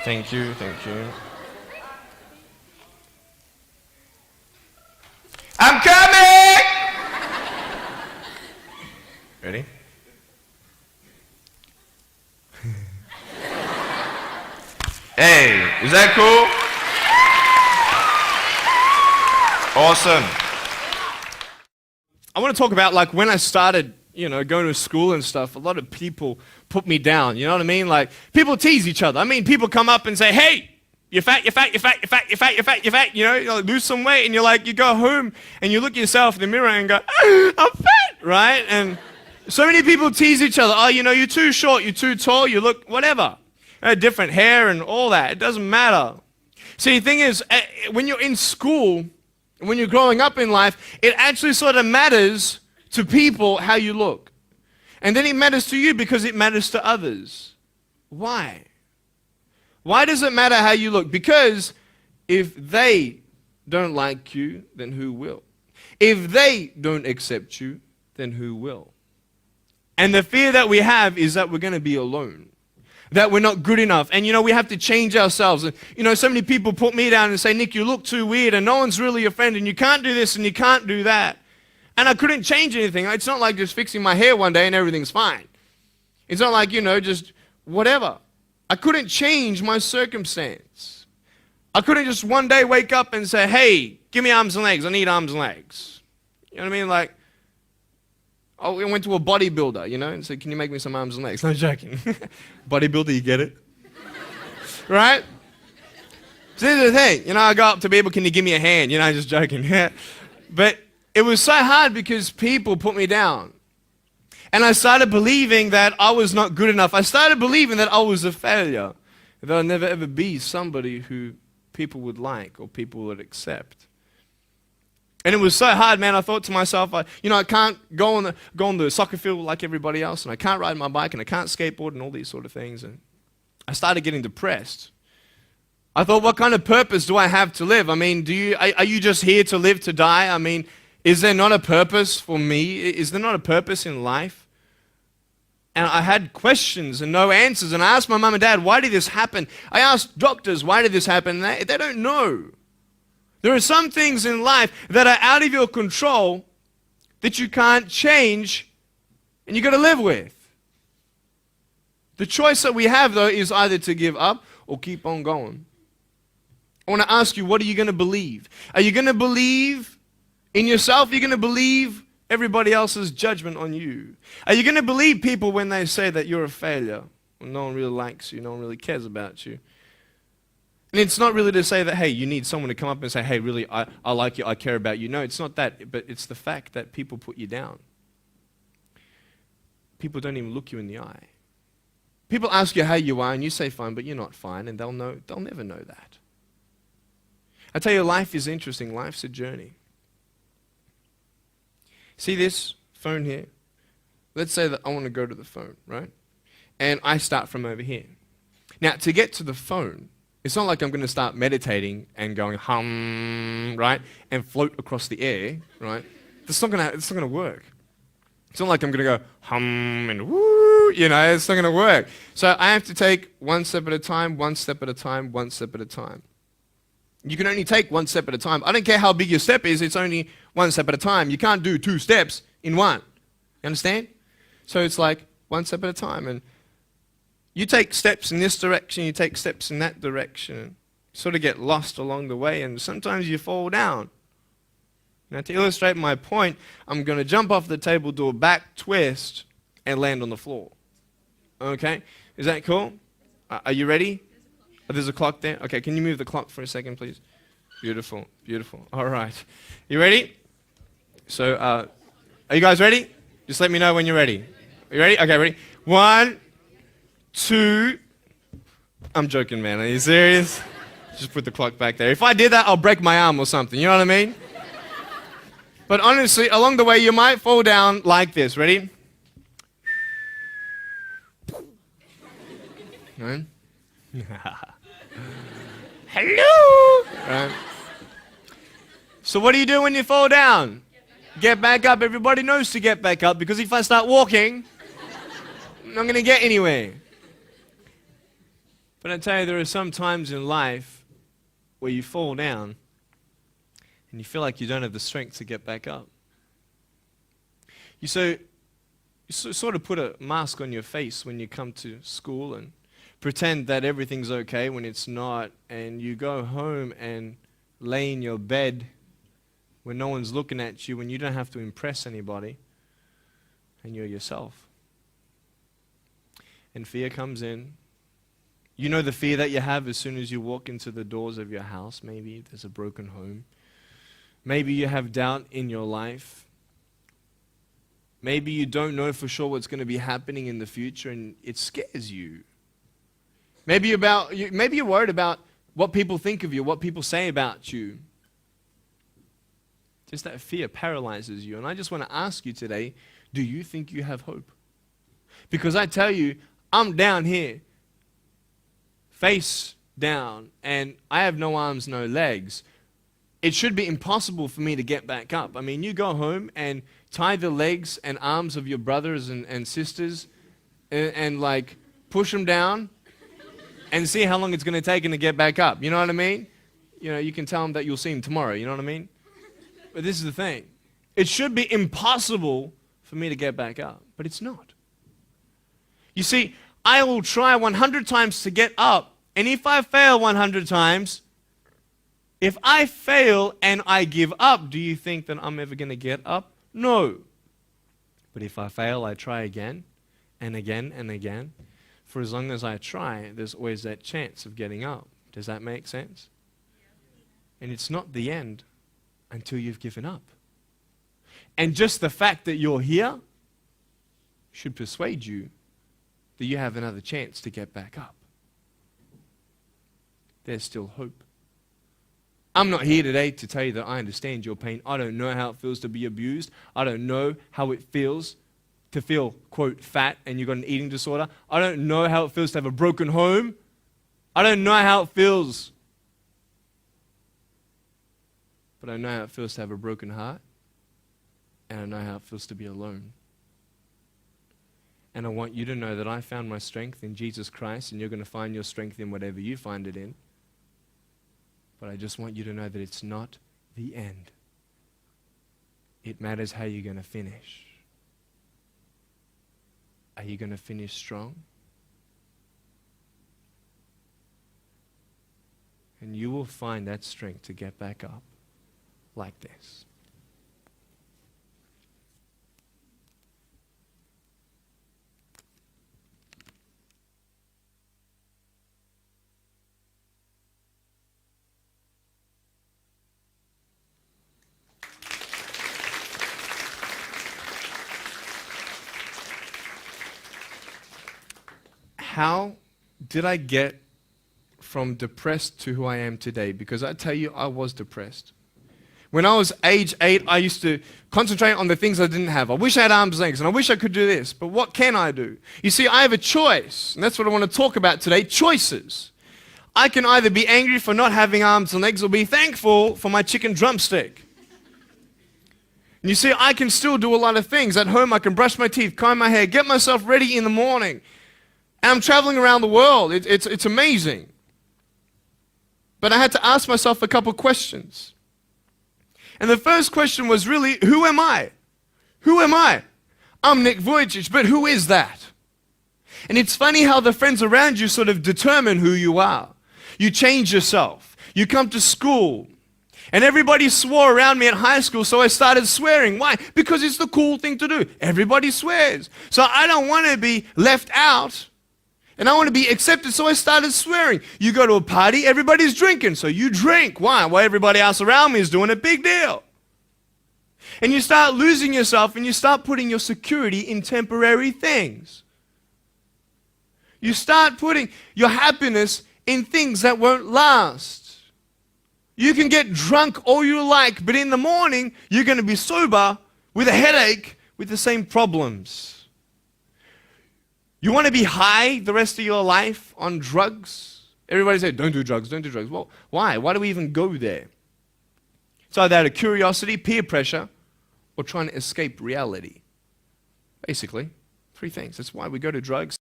Thank you, thank you. I'm coming! Ready? Hey, is that cool? Awesome. I want to talk about like when I started, going to school and stuff, a lot of people put me down, you know what I mean? Like people tease each other. I mean, people come up and say, hey, you're fat, you're fat, you're fat, you're fat, you're fat, you're fat, you're fat, you like, lose some weight, and you go home and you look yourself in the mirror and go, I'm fat, right? And so many people tease each other. Oh, you're too short, you're too tall, you look whatever. Different hair and all that. It doesn't matter. See, the thing is, when you're in school, when you're growing up in life, it actually sort of matters to people how you look. And then it matters to you because it matters to others. Why? Why does it matter how you look? Because if they don't like you, then who will? If they don't accept you, then who will? And the fear that we have is that we're going to be alone, that we're not good enough. And we have to change ourselves. And so many people put me down and say, Nick, you look too weird and no one's really your friend and you can't do this and you can't do that. And I couldn't change anything. It's not like just fixing my hair one day and everything's fine. It's not like, just whatever. I couldn't change my circumstance. I couldn't just one day wake up and say, hey, give me arms and legs. I need arms and legs. You know what I mean? Like, I went to a bodybuilder, and said, can you make me some arms and legs? No joking. Bodybuilder, you get it? Right? So here's the thing. I go up to people, can you give me a hand? Just joking. But it was so hard because people put me down. And I started believing that I was not good enough. I started believing that I was a failure. That I'd never ever be somebody who people would like or people would accept. And it was so hard, man. I thought to myself, I can't go on the soccer field like everybody else, and I can't ride my bike, and I can't skateboard, and all these sort of things. And I started getting depressed. I thought, what kind of purpose do I have to live? I mean, are you just here to live to die? I mean, is there not a purpose for me? Is there not a purpose in life? And I had questions and no answers. And I asked my mum and dad, why did this happen? I asked doctors, why did this happen? And they don't know. There are some things in life that are out of your control that you can't change and you got to live with. The choice that we have, though, is either to give up or keep on going. I want to ask you, what are you going to believe? Are you going to believe in yourself? Are you going to believe everybody else's judgment on you? Are you going to believe people when they say that you're a failure, when no one really likes you, no one really cares about you? And it's not really to say that, hey, you need someone to come up and say, hey, really, I like you, I care about you. No, it's not that, but it's the fact that people put you down. People don't even look you in the eye. People ask you how you are, and you say fine, but you're not fine, and they'll never know that. I tell you, life is interesting. Life's a journey. See this phone here? Let's say that I want to go to the phone, right? And I start from over here. Now, to get to the phone, it's not like I'm going to start meditating and going hum, right? And float across the air, right? It's not going to work. It's not like I'm going to go hum and woo, it's not going to work. So I have to take one step at a time, one step at a time, one step at a time. You can only take one step at a time. I don't care how big your step is, it's only one step at a time. You can't do 2 steps in one. You understand? So it's like one step at a time. And you take steps in this direction, you take steps in that direction. You sort of get lost along the way, and sometimes you fall down. Now, to illustrate my point, I'm going to jump off the table, do a back twist, and land on the floor. Okay? Is that cool? Are you ready? Oh, there's a clock there? Okay, can you move the clock for a second, please? Beautiful, beautiful. All right. You ready? So, are you guys ready? Just let me know when you're ready. Are you ready? Okay, ready? 1, 2. I'm joking, man. Are you serious? Just put the clock back there. If I did that, I'll break my arm or something. You know what I mean? But honestly, along the way, you might fall down like this. Ready? Right? Hello! Right. So what do you do when you fall down? Get back up. Everybody knows to get back up, because if I start walking, I'm not going to get anywhere. But I tell you, there are some times in life where you fall down and you feel like you don't have the strength to get back up. You sort of put a mask on your face when you come to school and pretend that everything's okay when it's not, and you go home and lay in your bed when no one's looking at you, when you don't have to impress anybody, and you're yourself. And fear comes in. You know the fear that you have as soon as you walk into the doors of your house. Maybe there's a broken home. Maybe you have doubt in your life. Maybe you don't know for sure what's going to be happening in the future and it scares you. Maybe you're worried about what people think of you, what people say about you. Just that fear paralyzes you. And I just want to ask you today, do you think you have hope? Because I tell you, I'm down here, face down, and I have no arms, no legs. It should be impossible for me to get back up. I mean, you go home and tie the legs and arms of your brothers and sisters and like push them down and see how long it's going to take them to get back up. You know what I mean? You know, you can tell them that you'll see them tomorrow. You know what I mean? But this is the thing. It should be impossible for me to get back up, but it's not. You see, I will try 100 times to get up, and if I fail 100 times, if I fail and I give up, do you think that I'm ever going to get up? No. But if I fail, I try again and again and again. For as long as I try, there's always that chance of getting up. Does that make sense? And it's not the end until you've given up. And just the fact that you're here should persuade you that you have another chance to get back up. There's still hope. I'm not here today to tell you that I understand your pain. I don't know how it feels to be abused. I don't know how it feels to feel, quote, fat and you've got an eating disorder. I don't know how it feels to have a broken home. I don't know how it feels. But I know how it feels to have a broken heart. And I know how it feels to be alone. And I want you to know that I found my strength in Jesus Christ, and you're going to find your strength in whatever you find it in. But I just want you to know that it's not the end. It matters how you're going to finish. Are you going to finish strong? And you will find that strength to get back up like this. How did I get from depressed to who I am today? Because I tell you, I was depressed. When I was age 8, I used to concentrate on the things I didn't have. I wish I had arms and legs, and I wish I could do this, but what can I do? You see, I have a choice, and that's what I want to talk about today, choices. I can either be angry for not having arms and legs or be thankful for my chicken drumstick. And you see, I can still do a lot of things. At home, I can brush my teeth, comb my hair, get myself ready in the morning. And I'm traveling around the world. It's amazing. But I had to ask myself a couple questions. And the first question was really, who am I? Who am I? I'm Nick Vujicic, but who is that? And it's funny how the friends around you sort of determine who you are. You change yourself. You come to school. And everybody swore around me at high school, so I started swearing. Why? Because it's the cool thing to do. Everybody swears. So I don't want to be left out. And I want to be accepted, so I started swearing. You go to a party, everybody's drinking, so you drink. Why? Well, everybody else around me is doing a big deal. And you start losing yourself, and you start putting your security in temporary things. You start putting your happiness in things that won't last. You can get drunk all you like, but in the morning, you're going to be sober with a headache with the same problems. You want to be high the rest of your life on drugs? Everybody says, don't do drugs, don't do drugs. Well, why? Why do we even go there? It's either out of curiosity, peer pressure, or trying to escape reality. Basically, three things. That's why we go to drugs.